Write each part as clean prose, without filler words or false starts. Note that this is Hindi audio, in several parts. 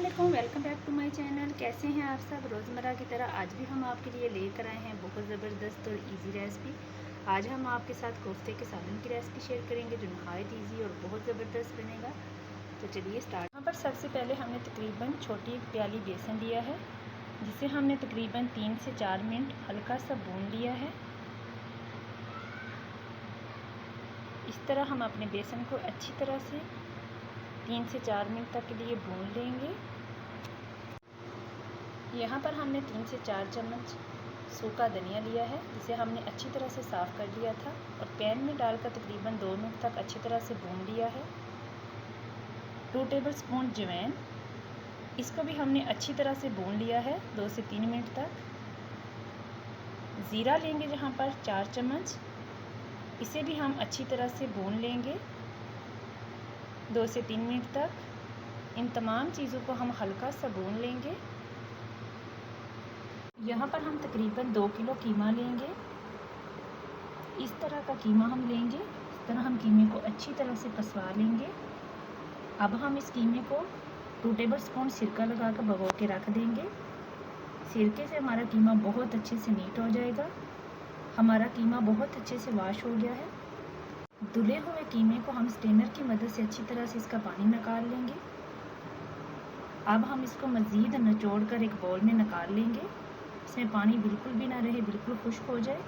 अस्सलामुअलैकुम, welcome back to my channel. कैसे हैं आप सब। रोज़मर्रा की तरह आज भी हम आपके लिए लेकर आए हैं बहुत ज़बरदस्त और इजी रेसिपी। आज हम आपके साथ कोफ्ते के सालन की रेसिपी शेयर करेंगे जो नहायत इजी और बहुत ज़बरदस्त बनेगा। तो चलिए स्टार्ट। यहाँ पर सबसे पहले हमने तकरीबन छोटी एक प्याली बेसन लिया है, जिसे हमने तकरीबन 3 से 4 मिनट हल्का सा भून लिया है। इस तरह हम अपने बेसन को अच्छी तरह से 3 से 4 मिनट तक के लिए भून लेंगे। यहाँ पर हमने 3 से 4 चम्मच सूखा धनिया लिया है, जिसे हमने अच्छी तरह से साफ़ कर लिया था और पैन में डालकर तकरीबन 2 मिनट तक अच्छी तरह से भून लिया है। 2 टेबलस्पून अजवाइन, इसको भी हमने अच्छी तरह से भून लिया है 2 से 3 मिनट तक। ज़ीरा लेंगे जहाँ पर 4 चम्मच, इसे भी हम अच्छी तरह से भून लेंगे 2 से 3 मिनट तक। इन तमाम चीज़ों को हम हल्का सा भून लेंगे। यहाँ पर हम तकरीबन 2 किलो कीमा लेंगे। इस तरह का कीमा हम लेंगे। इस तरह हम कीमे को अच्छी तरह से पसवा लेंगे। अब हम इस कीमे को 2 टेबलस्पून सिरका लगाकर भिगो के रख देंगे। सिरके से हमारा कीमा बहुत अच्छे से नीट हो जाएगा। हमारा कीमा बहुत अच्छे से वॉश हो गया है। धुले हुए कीमे को हम स्ट्रेनर की मदद से अच्छी तरह से इसका पानी निकाल लेंगे। अब हम इसको मज़ीद निचोड़ कर एक बाउल में निकाल लेंगे। इसमें पानी बिल्कुल भी ना रहे, बिल्कुल खुश्क हो जाए।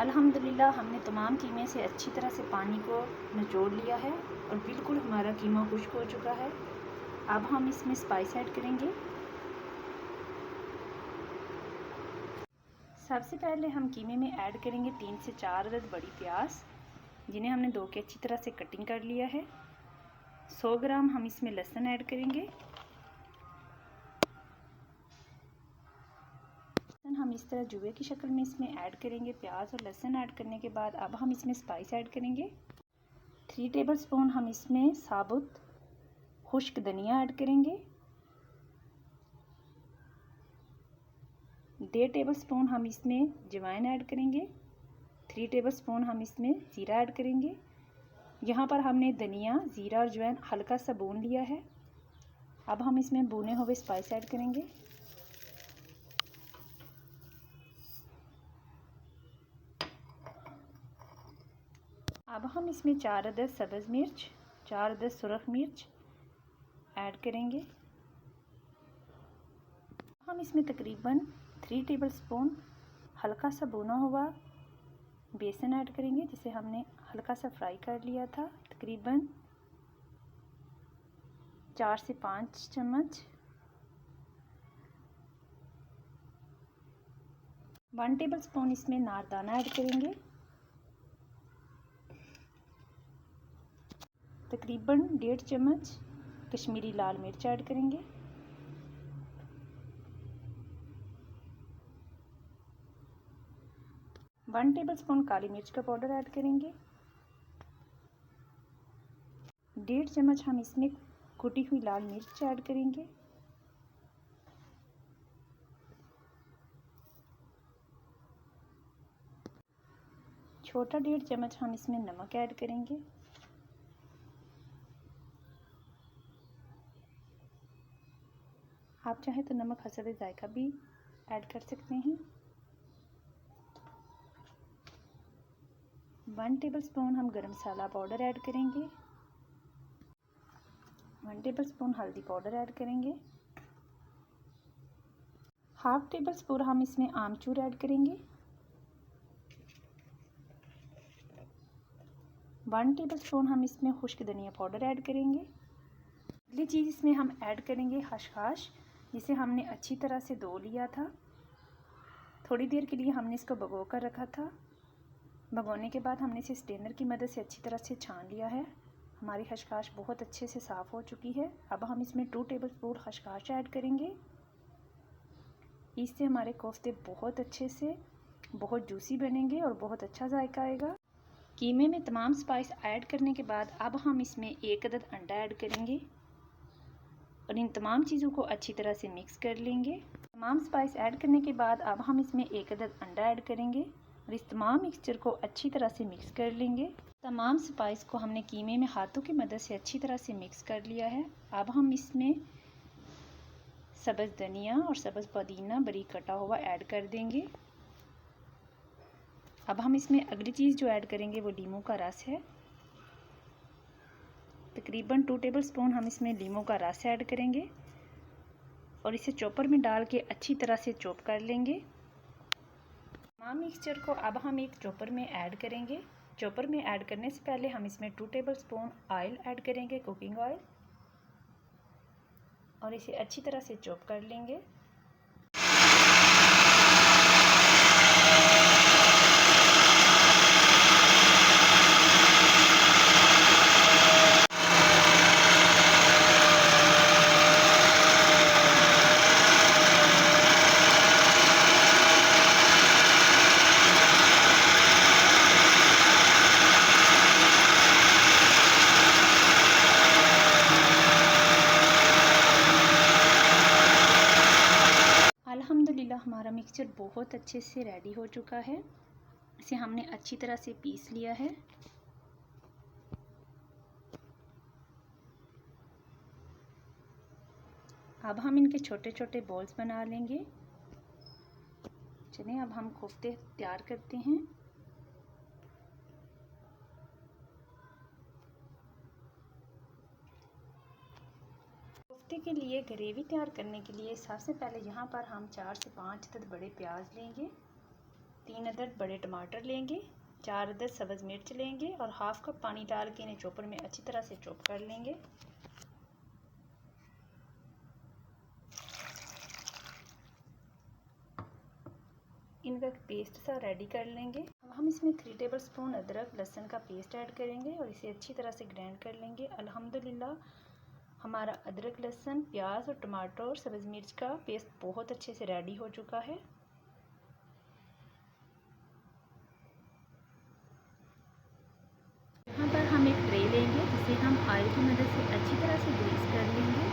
अल्हम्दुलिल्लाह हमने तमाम कीमे से अच्छी तरह से पानी को निचोड़ लिया है और बिल्कुल हमारा कीमा खुश्क हो चुका है। अब हम इसमें स्पाइस ऐड करेंगे। सबसे पहले हम कीमे में ऐड करेंगे 3 से 4 अदद बड़ी प्याज, जिन्हें हमने धो के अच्छी तरह से कटिंग कर लिया है। 100 ग्राम हम इसमें लहसुन ऐड करेंगे। हम इस तरह जुए की शक्ल में इसमें ऐड करेंगे। प्याज और लहसुन ऐड करने के बाद अब हम इसमें स्पाइस ऐड करेंगे। 3 टेबलस्पून हम इसमें साबुत खुश्क धनिया ऐड करेंगे। 1.5 टेबलस्पून हम इसमें अजवाइन ऐड करेंगे। 3 टेबलस्पून हम इसमें ज़ीरा ऐड करेंगे। यहाँ पर हमने धनिया, ज़ीरा और अजवाइन हल्का सा भून लिया है। अब हम इसमें भुने हुए स्पाइस ऐड करेंगे। अब हम इसमें 4 अदद सब्ज़ मिर्च, 4 अदद सुरख मिर्च ऐड करेंगे। हम इसमें तकरीबन 3 टेबलस्पून हल्का सा भुना हुआ बेसन ऐड करेंगे, जिसे हमने हल्का सा फ्राई कर लिया था। तकरीबन 4 से 5 चम्मच। 1 टेबलस्पून इसमें नारदाना ऐड करेंगे। तकरीबन 1.5 चम्मच कश्मीरी लाल मिर्च ऐड करेंगे। वन टेबलस्पून काली मिर्च का पाउडर ऐड करेंगे। 1.5 चम्मच हम इसमें कुटी हुई लाल मिर्च ऐड करेंगे। छोटा 1.5 चम्मच हम इसमें नमक ऐड करेंगे। आप चाहें तो नमक हसब जायका भी ऐड कर सकते हैं। 1 टेबलस्पून हम गरम मसाला पाउडर ऐड करेंगे। 1 टेबलस्पून हल्दी पाउडर ऐड करेंगे। हाफ टेबलस्पून हम इसमें आमचूर ऐड करेंगे। 1 टेबलस्पून हम इसमें खुश्क धनिया पाउडर ऐड करेंगे। अगली चीज़ इसमें हम ऐड करेंगे खसखस, जिसे हमने अच्छी तरह से धो लिया था। थोड़ी देर के लिए हमने इसको भिगो कर रखा था। भगोने के बाद हमने इसे स्ट्रेनर की मदद से अच्छी तरह से छान लिया है। हमारी खसखस बहुत अच्छे से साफ़ हो चुकी है। अब हम इसमें 2 टेबलस्पून खसखस ऐड करेंगे। इससे हमारे कोफ्ते बहुत अच्छे से बहुत जूसी बनेंगे और बहुत अच्छा जायका आएगा। कीमे में तमाम स्पाइस ऐड करने के बाद अब हम इसमें 1 अदद अंडा ऐड करेंगे और इन तमाम चीज़ों को अच्छी तरह से मिक्स कर लेंगे। तमाम स्पाइस ऐड करने के बाद अब हम इसमें 1 अदद अंडा ऐड करेंगे और इस तमाम मिक्सचर को अच्छी तरह से मिक्स कर लेंगे। तमाम स्पाइस को हमने कीमे में हाथों की मदद से अच्छी तरह से मिक्स कर लिया है। अब हम इसमें सब्ज़ धनिया और सब्ज़ पुदीना बारीक कटा हुआ ऐड कर देंगे। अब हम इसमें अगली चीज़ जो ऐड करेंगे वो लीमू का रस है। तकरीबन 2 टेबलस्पून हम इसमें लीमू का रस ऐड करेंगे और इसे चॉपर में डाल के अच्छी तरह से चॉप कर लेंगे। तमाम मिक्सचर को अब हम एक चॉपर में ऐड करेंगे। चॉपर में ऐड करने से पहले हम इसमें 2 टेबलस्पून ऑयल ऐड करेंगे, कुकिंग ऑयल, और इसे अच्छी तरह से चॉप कर लेंगे। अल्हम्दुलिल्लाह हमारा मिक्सचर बहुत अच्छे से रेडी हो चुका है। इसे हमने अच्छी तरह से पीस लिया है। अब हम इनके छोटे छोटे बॉल्स बना लेंगे। चलिए अब हम कोफ्ते तैयार करते हैं। कोफ्ते के लिए ग्रेवी तैयार करने के लिए सबसे पहले यहाँ पर हम 4 से 5 अदद बड़े प्याज लेंगे, 3 अदद बड़े टमाटर लेंगे, 4 अदद सब्ज़ मिर्च लेंगे और हाफ कप पानी डाल के इन्हें चॉपर में अच्छी तरह से चॉप कर लेंगे। इनका पेस्ट सा रेडी कर लेंगे। अब हम इसमें 3 टेबलस्पून अदरक लहसुन का पेस्ट ऐड करेंगे और इसे अच्छी तरह से ग्राइंड कर लेंगे। अल्हम्दुलिल्लाह हमारा अदरक लहसुन प्याज और टमाटर और सब्ज़ मिर्च का पेस्ट बहुत अच्छे से रेडी हो चुका है। यहाँ पर हम एक ट्रे लेंगे जिसे हम ऑयल की मदद से अच्छी तरह से ग्रीस कर लेंगे।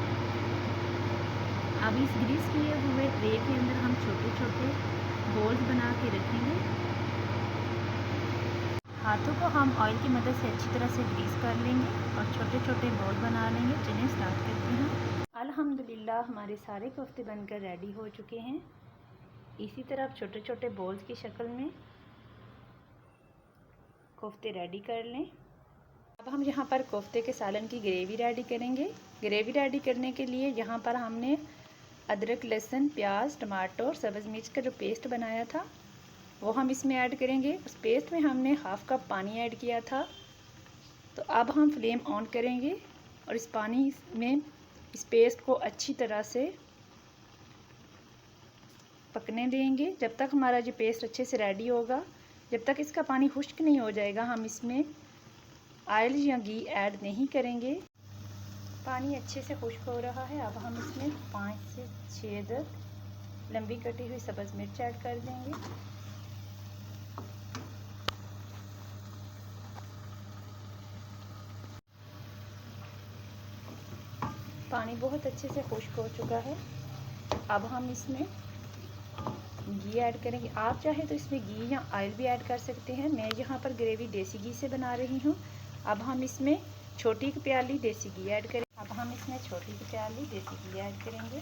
अब इस ग्रीस किए हुए ट्रे के अंदर हम छोटे छोटे बॉल्स बना के रखेंगे। हाथों को हम ऑयल की मदद से अच्छी तरह से ग्रीस कर लेंगे और छोटे छोटे बॉल बना लेंगे, जिन्हें स्टार्ट करते हैं। अल्हम्दुलिल्लाह हमारे सारे कोफ्ते बनकर रेडी हो चुके हैं। इसी तरह छोटे छोटे बॉल्स की शक्ल में कोफ्ते रेडी कर लें। अब हम यहाँ पर कोफ्ते के सालन की ग्रेवी रेडी करेंगे। ग्रेवी रेडी करने के लिए यहाँ पर हमने अदरक लहसुन प्याज टमाटर सब्ज़ मिर्च का जो पेस्ट बनाया था वो हम इसमें ऐड करेंगे। उस पेस्ट में हमने हाफ कप पानी ऐड किया था। तो अब हम फ्लेम ऑन करेंगे और इस पानी में इस पेस्ट को अच्छी तरह से पकने देंगे जब तक हमारा ये पेस्ट अच्छे से रेडी होगा। जब तक इसका पानी खुश्क नहीं हो जाएगा हम इसमें ऑयल या घी ऐड नहीं करेंगे। पानी अच्छे से खुश्क हो रहा है। अब हम इसमें 5 से 6 अदद लंबी कटी हुई सब्ज़ मिर्च ऐड कर देंगे। पानी बहुत अच्छे से खुश्क हो चुका है। अब हम इसमें घी ऐड करेंगे। आप चाहे तो इसमें घी या ऑयल भी ऐड कर सकते हैं। मैं यहाँ पर ग्रेवी देसी घी से बना रही हूँ। अब हम इसमें छोटी प्याली देसी घी ऐड करेंगे। अब हम इसमें छोटी प्याली देसी घी ऐड करेंगे।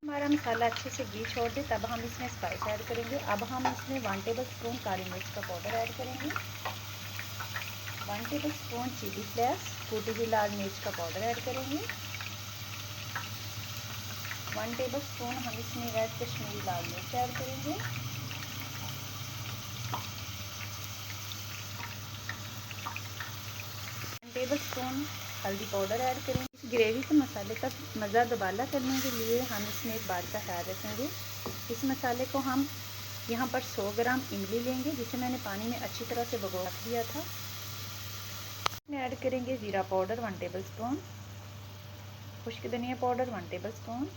हमारा मसाला अच्छे से घी छोड़ दे तब हम इसमें स्पाइस ऐड करेंगे। अब हम इसमें 1 टेबलस्पून काली मिर्च का पाउडर ऐड करेंगे, 1 टेबलस्पून चिली फ्लेक्स कूटी हुई लाल मिर्च का पाउडर ऐड करेंगे, 1 टेबलस्पून हम इसमें रेड कश्मीरी लाल मिर्च ऐड करेंगे, 1 टेबलस्पून हल्दी पाउडर ऐड करेंगे। इस ग्रेवी के मसाले का मज़ा दोबारा करने के लिए हम इसमें एक बात का ख्याल रखेंगे। इस मसाले को हम यहाँ पर 100 ग्राम इमली लेंगे जिसे मैंने पानी में अच्छी तरह से भिगो दिया था। इसमें ऐड करेंगे ज़ीरा पाउडर 1 टेबलस्पून, खुश्क धनिया पाउडर 1 टेबलस्पून,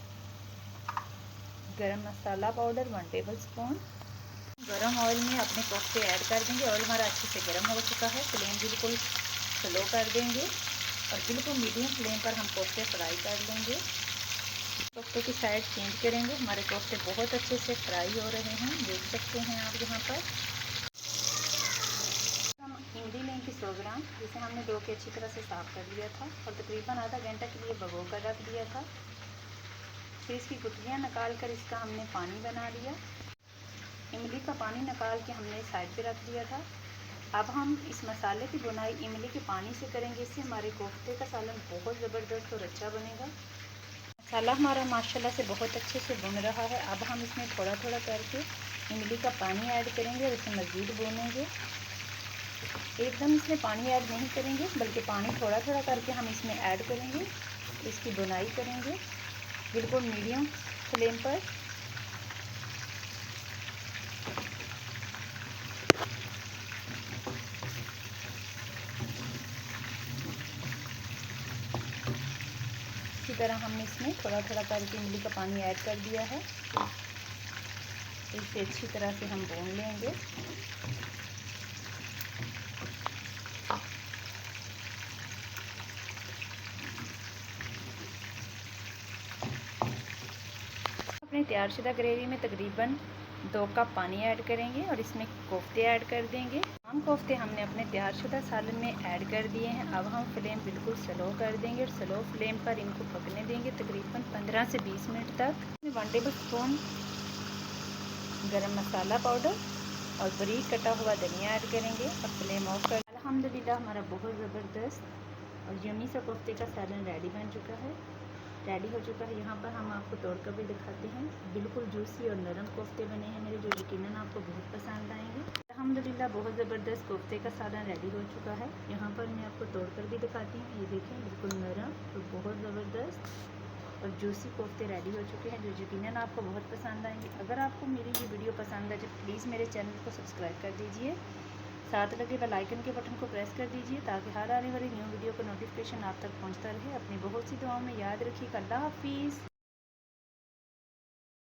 गरम मसाला पाउडर 1 टेबलस्पून। गरम ऑयल में अपने कोफ्ते ऐड कर देंगे। ऑयल हमारा अच्छे से गर्म हो चुका है। फ्लेम बिल्कुल स्लो कर देंगे और बिल्कुल मीडियम फ्लेम पर हम कोफ्ते फ्राई कर लेंगे। कोफ्ते की साइड चेंज करेंगे। हमारे कोफ्ते बहुत अच्छे से फ्राई हो रहे हैं, देख सकते हैं आप यहाँ पर। हम इमली लेंगे 100 ग्राम, जिसे हमने धो के अच्छी तरह से साफ़ कर लिया था और तकरीबन आधा घंटा के लिए भिगो कर रख दिया था। फिर इसकी गुठलियाँ निकाल कर इसका हमने पानी बना लिया। इमली का पानी निकाल के हमने साइड पे रख दिया था। अब हम इस मसाले की बुनाई इमली के पानी से करेंगे। इससे हमारे कोफ्ते का सालन बहुत ज़बरदस्त और अच्छा बनेगा। मसाला हमारा माशाल्लाह से बहुत अच्छे से भुन रहा है। अब हम इसमें थोड़ा थोड़ा करके इमली का पानी ऐड करेंगे और इसे मज़ीद भूनेंगे। एकदम इसमें पानी ऐड नहीं करेंगे, बल्कि पानी थोड़ा थोड़ा करके हम इसमें ऐड करेंगे। इसकी बुनाई करेंगे बिल्कुल मीडियम फ्लेम पर। इसी तरह हमने इसमें थोड़ा थोड़ा करके इमली का पानी ऐड कर दिया है। इसे अच्छी तरह से हम भून लेंगे। अपने तैयारशुदा ग्रेवी में तकरीबन 2 कप पानी ऐड करेंगे और इसमें कोफ्ते ऐड कर देंगे। तमाम कोफ्ते हमने अपने तैयारशुदा सालन में ऐड कर दिए हैं। अब हम फ्लेम बिल्कुल स्लो कर देंगे और स्लो फ्लेम पर इनको पकने देंगे तकरीबन 15 से 20 मिनट तक। 1 टेबल स्पून गरम मसाला पाउडर और बारीक कटा हुआ धनिया ऐड करेंगे और फ्लेम ऑफ कर। अल्हम्दुलिल्लाह हमारा बहुत ज़बरदस्त और यम्मी सा कोफ्ते का सालन रेडी हो चुका है। यहाँ पर हम आपको तोड़कर भी दिखाते हैं। बिल्कुल जूसी और नरम कोफ्ते बने हैं मेरे, जो यकीनन आपको बहुत पसंद आएंगे। अल्हम्दुलिल्लाह बहुत ज़बरदस्त कोफ्ते का सालन रेडी हो चुका है। यहाँ पर मैं आपको तोड़कर भी दिखाती हूँ। ये देखें, बिल्कुल नरम और बहुत ज़बरदस्त और जूसी कोफ्ते रेडी हो चुके हैं, जो यकीनन आपको बहुत पसंद आएंगे। अगर आपको मेरी ये वीडियो पसंद आए तो प्लीज़ मेरे चैनल को सब्सक्राइब कर दीजिए, साथ लगे बेल आइकन के बटन को प्रेस कर दीजिए ताकि हर आने वाली न्यू वीडियो का नोटिफिकेशन आप तक पहुंचता रहे। अपनी बहुत सी दुआओं में याद रखिएगा। अल्लाह हाफिज़।